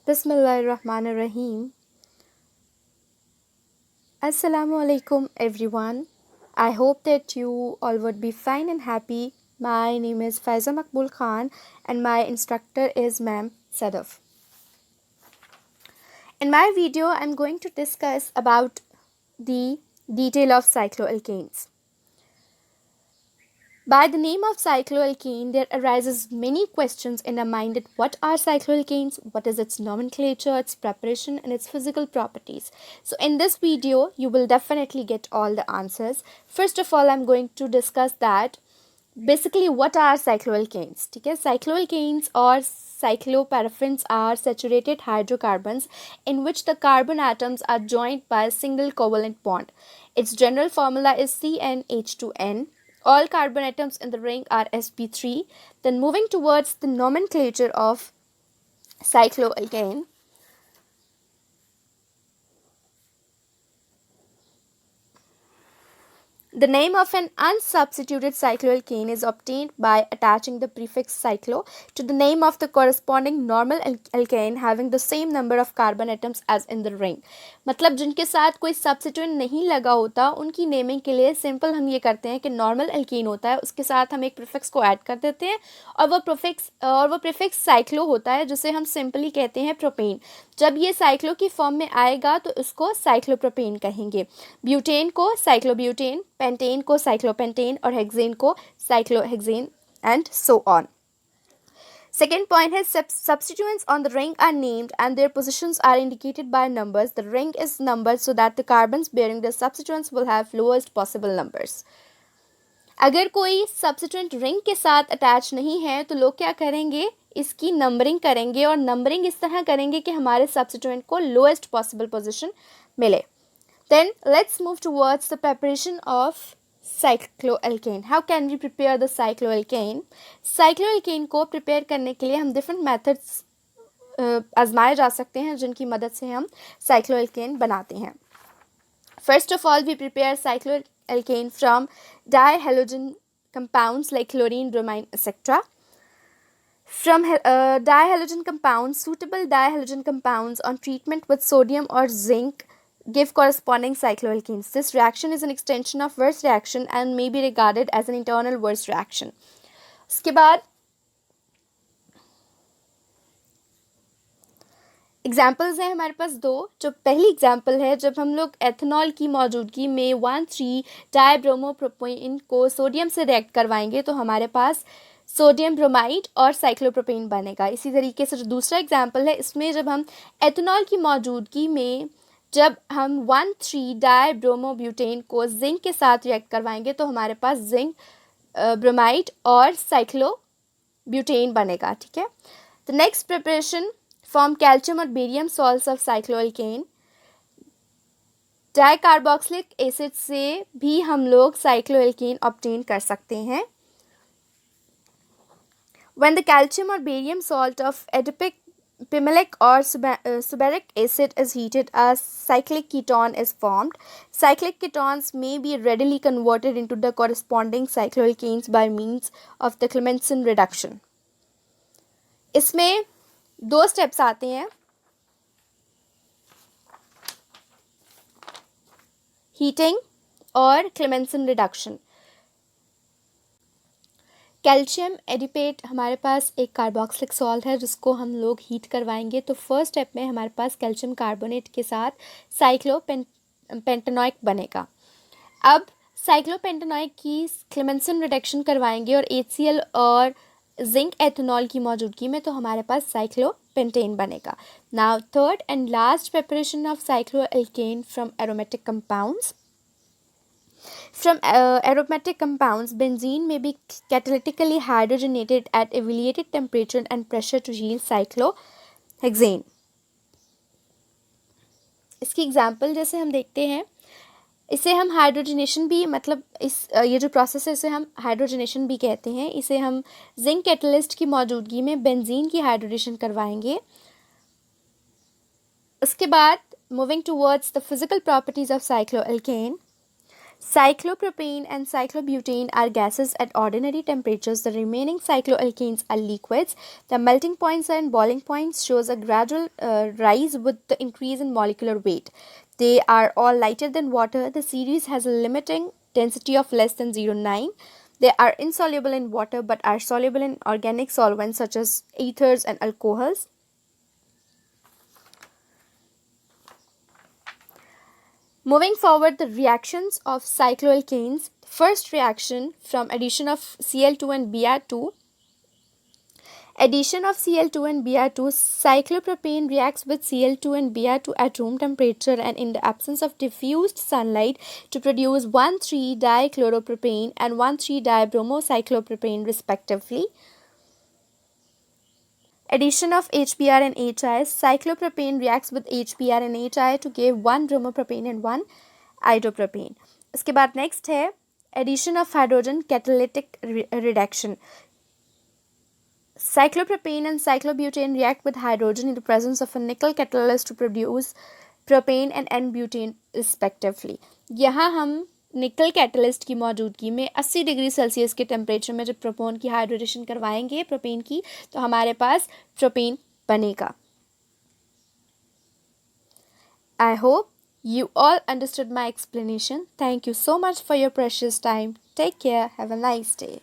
Bismillahirrahmanirrahim. Assalamu alaikum everyone. I hope that you all would be fine and happy. My name is Faiza Makbul Khan and my instructor is Ma'am Sadaf. In my video, I'm going to discuss about the detail of cycloalkanes. By the name of cycloalkane, there arises many questions in our mind that what are cycloalkanes, what is its nomenclature, its preparation and its physical properties. So in this video, you will definitely get all the answers. First of all, I'm going to discuss that basically what are cycloalkanes. Okay? Cycloalkanes or cycloparaffins are saturated hydrocarbons in which the carbon atoms are joined by a single covalent bond. Its general formula is CnH2n. All carbon atoms in the ring are sp3. Then moving towards the nomenclature of cycloalkane. The name of an unsubstituted cycloalkane is obtained by attaching the prefix cyclo to the name of the corresponding normal alkane having the same number of carbon atoms as in the ring. मतलब जिनके साथ कोई substituent नहीं लगा होता उनकी naming के लिए सिंपल हम ये करते हैं कि नॉर्मल एल्कीन होता है उसके साथ हम एक प्रीफिक्स को ऐड कर देते हैं और वो प्रीफिक्स साइक्लो होता है जिसे हम सिंपली कहते हैं प्रोपेन. जब ये साइक्लो की फॉर्म में आएगा तो उसको साइक्लोप्रोपेन कहेंगे. ब्यूटेन को साइक्लोब्यूटेन, पेंटेन को साइक्लोपेंटेन और हेक्सेन को cyclohexane and so on. Second point is substituents on the ring are named and their positions are indicated by numbers. The ring is numbered so that the carbons bearing the substituents will have lowest possible numbers. अगर कोई substituent ring के साथ attach नहीं है तो लोग क्या करेंगे, इसकी नंबरिंग करेंगे और नंबरिंग इस तरह करेंगे कि हमारे सब्स्टिट्यूएंट को लोएस्ट पॉसिबल पोजीशन मिले. Then let's move towards the preparation of cycloalkane. How can we prepare the cycloalkane? Cycloalkane को prepare करने के लिए हम different methods आजमाए जा सकते हैं जिनकी मदद से हम cycloalkane बनाते हैं. First of all, we prepare cycloalkane from dihalogen compounds like chlorine, bromine, etc. From dihalogen compounds, suitable dihalogen compounds on treatment with sodium or zinc give corresponding cycloalkanes. This reaction is an extension of Wirth reaction and may be regarded as an internal Wirth reaction. उसके बाद examples हैं हमारे पास दो. जो पहली example है जब हम लोग एथेनॉल की मौजूदगी में 1,3 डाइब्रोमोप्रोपेन को सोडियम से रिएक्ट करवाएंगे तो हमारे पास सोडियम ब्रोमाइड और साइक्लोप्रोपेन बनेगा. इसी तरीके से जो दूसरा एग्जाम्पल है इसमें जब हम एथेनॉल की मौजूदगी में जब हम 1,3 डाइब्रोमोब्यूटेन को जिंक के साथ रिएक्ट करवाएंगे तो हमारे पास जिंक ब्रोमाइड और साइक्लोब्यूटेन बनेगा. ठीक है. The next preparation form calcium और barium salts of cycloalkane. Dicarboxylic acid से भी हम लोग साइक्लोएल्केन ऑब्टेन कर सकते हैं. When the calcium or barium salt of adipic, pimelic or subbaric acid is heated, a cyclic ketone is formed. Cyclic ketones may be readily converted into the corresponding cycloalkanes by means of the Clemmensen reduction. इसमें दो steps आते हैं, heating और Clemmensen reduction. Calcium एडिपेट हमारे पास एक carboxylic salt है जिसको हम लोग हीट करवाएंगे तो फर्स्ट स्टेप में हमारे पास कैल्शियम कार्बोनेट के साथ साइक्लोपेंटेनॉइक बनेगा. अब साइक्लोपेंटेनॉइक की क्लेमेंसन रिडक्शन करवाएंगे और HCl और जिंक एथेनॉल की मौजूदगी में तो हमारे पास साइक्लोपेंटेन बनेगा. Now third and last preparation of cycloalkane from aromatic compounds. From aromatic compounds, benzene may be catalytically hydrogenated at elevated temperature and pressure to yield cyclohexane. इसकी एग्जाम्पल जैसे हम देखते हैं, इसे हम हाइड्रोजनेशन भी मतलब ये जो प्रोसेस है इसे हम हाइड्रोजनेशन भी कहते हैं. इसे हम जिंक कैटलिस्ट की मौजूदगी में बेंजीन की हाइड्रोजनेशन करवाएंगे. उसके बाद moving towards the physical properties of cycloalkane. Cyclopropane and cyclobutane are gases at ordinary temperatures. The remaining cycloalkanes are liquids. The melting points and boiling points shows a gradual rise with the increase in molecular weight. They are all lighter than water. The series has a limiting density of less than 0.9. They are insoluble in water but are soluble in organic solvents such as ethers and alcohols. Moving forward, the reactions of cycloalkanes. First reaction from addition of Cl2 and Br2. Addition of Cl2 and Br2, cyclopropane reacts with Cl2 and Br2 at room temperature and in the absence of diffused sunlight to produce 1,3-dichloropropane and 1,3-dibromocyclopropane respectively. Addition of HBr and HI, cyclopropane reacts with HBr and HI to give 1 bromopropane and 1 iodopropane. इसके बाद next है addition of hydrogen catalytic reduction. Cyclopropane and cyclobutane react with hydrogen in the presence of a nickel catalyst to produce propane and N-butane respectively. यहाँ हम निकल catalyst की मौजूदगी में 80 degree Celsius के टेम्परेचर में जब प्रोपोन की हाइड्रेशन करवाएंगे प्रोपेन की, तो हमारे पास प्रोपेन बनेगा. I hope you all understood my explanation. Thank you so much for your precious time. Take care. Have a nice day.